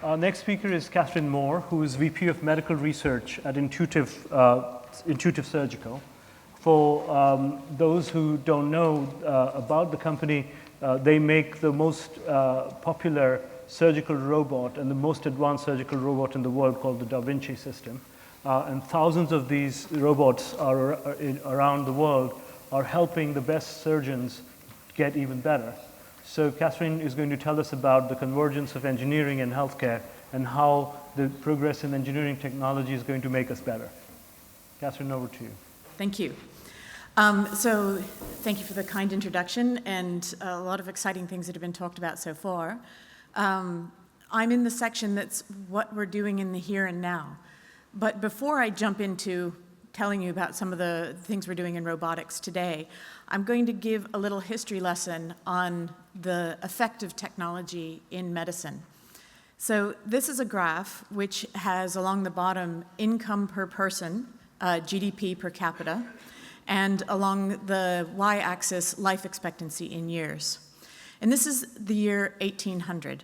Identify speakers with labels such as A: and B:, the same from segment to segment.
A: Our next speaker is Catherine Mohr, who is VP of Medical Research at Intuitive Surgical. For those who don't know about the company, they make the most popular surgical robot and the most advanced surgical robot in the world called the Da Vinci system. And thousands of these robots are around the world are helping the best surgeons get even better. So Catherine is going to tell us about the convergence of engineering and healthcare and how the progress in engineering technology is going to make us better. Catherine, over to you.
B: Thank you. So thank you for the kind introduction and a lot of exciting things that have been talked about so far. I'm in the section that's what we're doing in the here and now. But before I jump into telling you about some of the things we're doing in robotics today, I'm going to give a little history lesson on the effect of technology in medicine. So this is a graph which has along the bottom income per person, GDP per capita, and along the y-axis life expectancy in years. And this is the year 1800.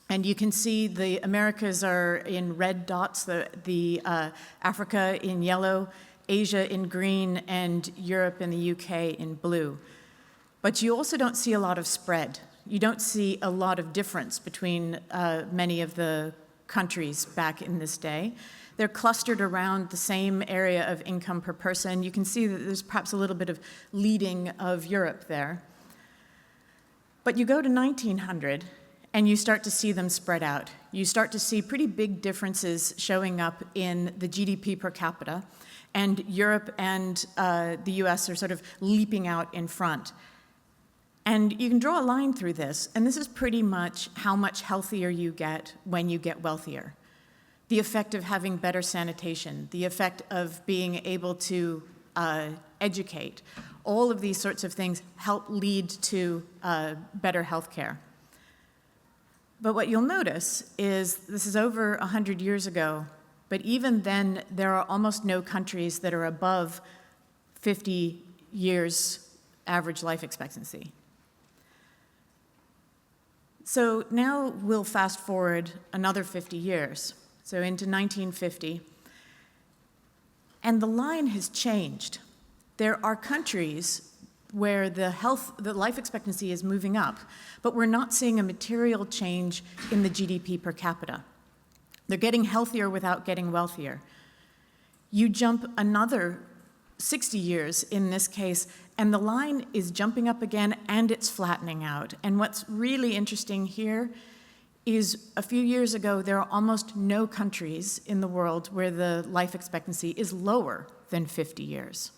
B: And you can see the Americas are in red dots, the Africa in yellow, Asia in green, and Europe and the UK in blue. But you also don't see a lot of spread. You don't see a lot of difference between many of the countries back in this day. They're clustered around the same area of income per person. You can see that there's perhaps a little bit of leading of Europe there. But you go to 1900, and you start to see them spread out. You start to see pretty big differences showing up in the GDP per capita, and Europe and the US are sort of leaping out in front. And you can draw a line through this, and this is pretty much how much healthier you get when you get wealthier. The effect of having better sanitation, the effect of being able to educate, all of these sorts of things help lead to better health care. But what you'll notice is this is over 100 years ago, but even then there are almost no countries that are above 50 years average life expectancy. So now we'll fast forward another 50 years, so into 1950, and the line has changed. There are countries where the life expectancy is moving up, but we're not seeing a material change in the GDP per capita. They're getting healthier without getting wealthier. You jump another 60 years in this case, and the line is jumping up again and it's flattening out. And what's really interesting here is a few years ago, there are almost no countries in the world where the life expectancy is lower than 50 years.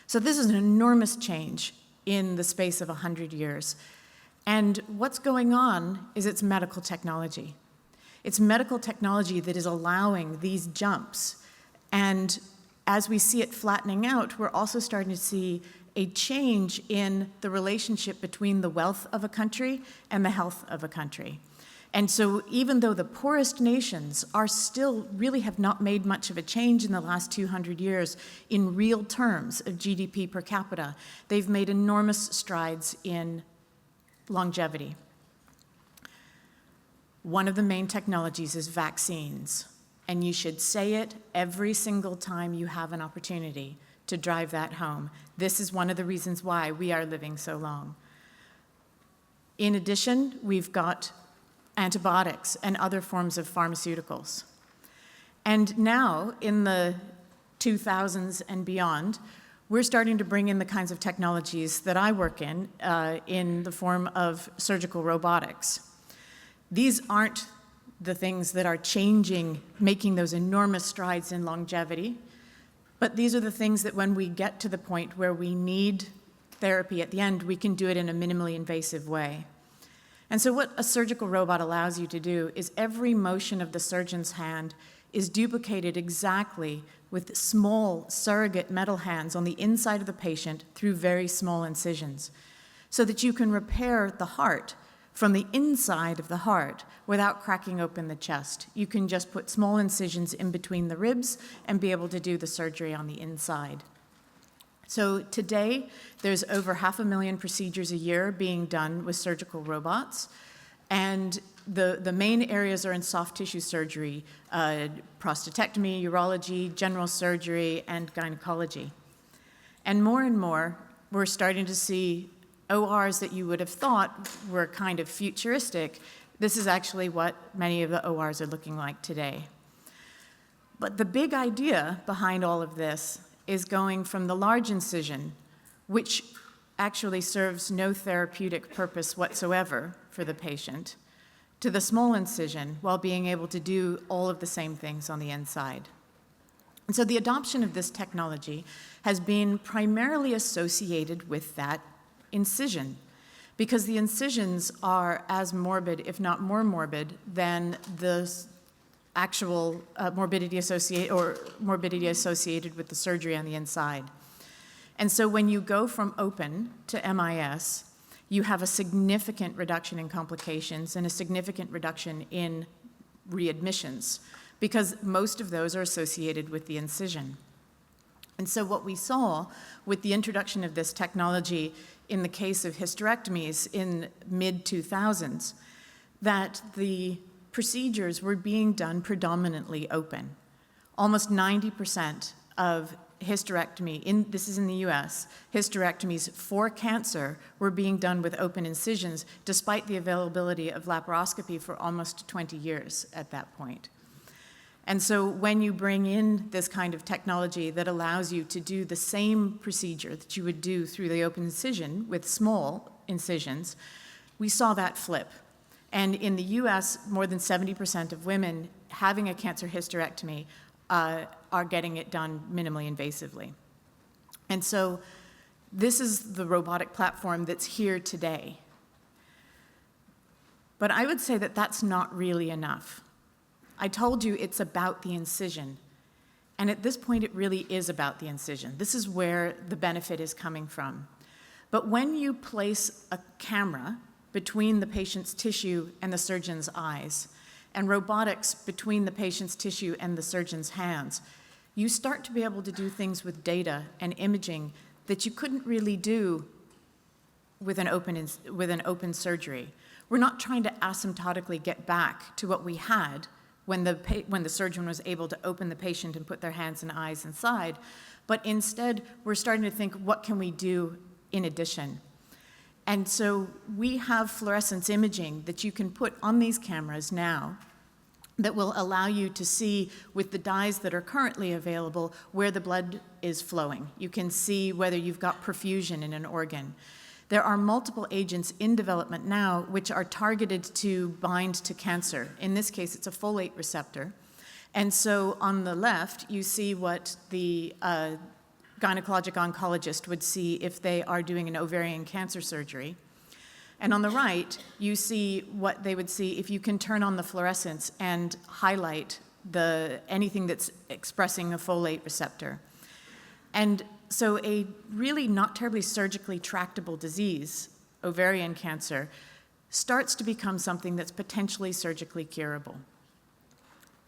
B: So this is an enormous change in the space of 100 years. And what's going on is it's medical technology. It's medical technology that is allowing these jumps. And as we see it flattening out, we're also starting to see a change in the relationship between the wealth of a country and the health of a country. And so even though the poorest nations are still really have not made much of a change in the last 200 years in real terms of GDP per capita, they've made enormous strides in longevity. One of the main technologies is vaccines, and you should say it every single time you have an opportunity to drive that home. This is one of the reasons why we are living so long. In addition, we've got antibiotics and other forms of pharmaceuticals. And now, in the 2000s and beyond, we're starting to bring in the kinds of technologies that I work in the form of surgical robotics. These aren't the things that are changing, making those enormous strides in longevity, but these are the things that when we get to the point where we need therapy at the end, we can do it in a minimally invasive way. And so what a surgical robot allows you to do is every motion of the surgeon's hand is duplicated exactly with small surrogate metal hands on the inside of the patient through very small incisions, so that you can repair the heart from the inside of the heart without cracking open the chest. You can just put small incisions in between the ribs and be able to do the surgery on the inside. So today, there's over 500,000 procedures a year being done with surgical robots. And the main areas are in soft tissue surgery, prostatectomy, urology, general surgery, and gynecology. And more, we're starting to see ORs that you would have thought were kind of futuristic. This is actually what many of the ORs are looking like today. But the big idea behind all of this is going from the large incision, which actually serves no therapeutic purpose whatsoever for the patient, to the small incision while being able to do all of the same things on the inside. And so the adoption of this technology has been primarily associated with that incision, because the incisions are as morbid, if not more morbid, than the actual morbidity associated with the surgery on the inside. And so when you go from open to MIS, you have a significant reduction in complications and a significant reduction in readmissions, because most of those are associated with the incision. And so what we saw with the introduction of this technology in the case of hysterectomies in mid-2000s, that the procedures were being done predominantly open. Almost 90% of hysterectomy, this is in the US, hysterectomies for cancer were being done with open incisions, despite the availability of laparoscopy for almost 20 years at that point. And so when you bring in this kind of technology that allows you to do the same procedure that you would do through the open incision with small incisions, we saw that flip. And in the US, more than 70% of women having a cancer hysterectomy are getting it done minimally invasively. And so this is the robotic platform that's here today. But I would say that that's not really enough. I told you it's about the incision. And at this point, it really is about the incision. This is where the benefit is coming from. But when you place a camera between the patient's tissue and the surgeon's eyes, and robotics between the patient's tissue and the surgeon's hands, you start to be able to do things with data and imaging that you couldn't really do with an open surgery. We're not trying to asymptotically get back to what we had when the surgeon was able to open the patient and put their hands and eyes inside, but instead we're starting to think, what can we do in addition? And so we have fluorescence imaging that you can put on these cameras now that will allow you to see, with the dyes that are currently available, where the blood is flowing. You can see whether you've got perfusion in an organ. There are multiple agents in development now which are targeted to bind to cancer. In this case, it's a folate receptor. And so on the left, you see what the gynecologic oncologist would see if they are doing an ovarian cancer surgery. And on the right, you see what they would see if you can turn on the fluorescence and highlight anything that's expressing a folate receptor. And so a really not terribly surgically tractable disease, ovarian cancer, starts to become something that's potentially surgically curable.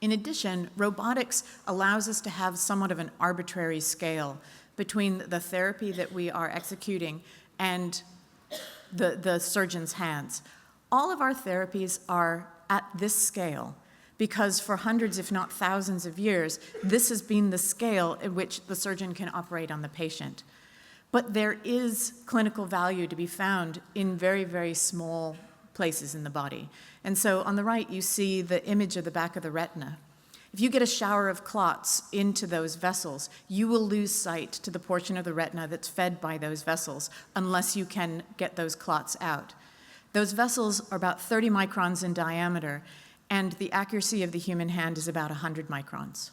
B: In addition, robotics allows us to have somewhat of an arbitrary scale between the therapy that we are executing and the surgeon's hands. All of our therapies are at this scale because for hundreds, if not thousands of years, this has been the scale at which the surgeon can operate on the patient. But there is clinical value to be found in very, very small places in the body. And so on the right, you see the image of the back of the retina. If you get a shower of clots into those vessels, you will lose sight to the portion of the retina that's fed by those vessels unless you can get those clots out. Those vessels are about 30 microns in diameter, and the accuracy of the human hand is about 100 microns.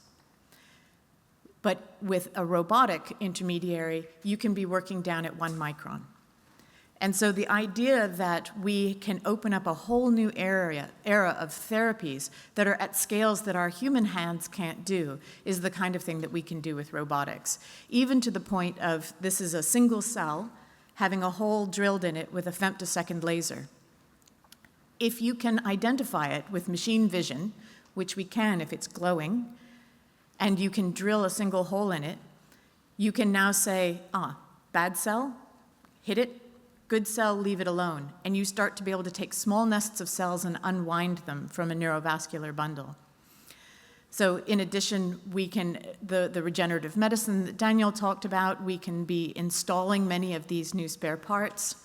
B: But with a robotic intermediary, you can be working down at 1 micron. And so the idea that we can open up a whole new era of therapies that are at scales that our human hands can't do is the kind of thing that we can do with robotics, even to the point of this is a single cell having a hole drilled in it with a femtosecond laser. If you can identify it with machine vision, which we can if it's glowing, and you can drill a single hole in it, you can now say, bad cell, hit it, good cell, leave it alone, and you start to be able to take small nests of cells and unwind them from a neurovascular bundle. So in addition, we can, the regenerative medicine that Daniel talked about, we can be installing many of these new spare parts.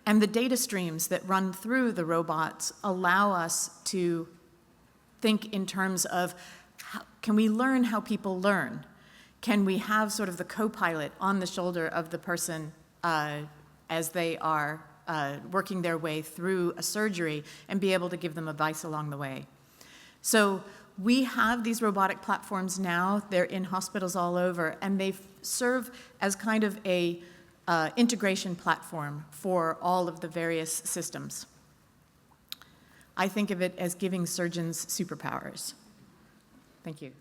B: And the data streams that run through the robots allow us to think in terms of, can we learn how people learn? Can we have sort of the co-pilot on the shoulder of the person as they are working their way through a surgery and be able to give them advice along the way? So we have these robotic platforms now. They're in hospitals all over, and they serve as kind of a integration platform for all of the various systems. I think of it as giving surgeons superpowers. Thank you.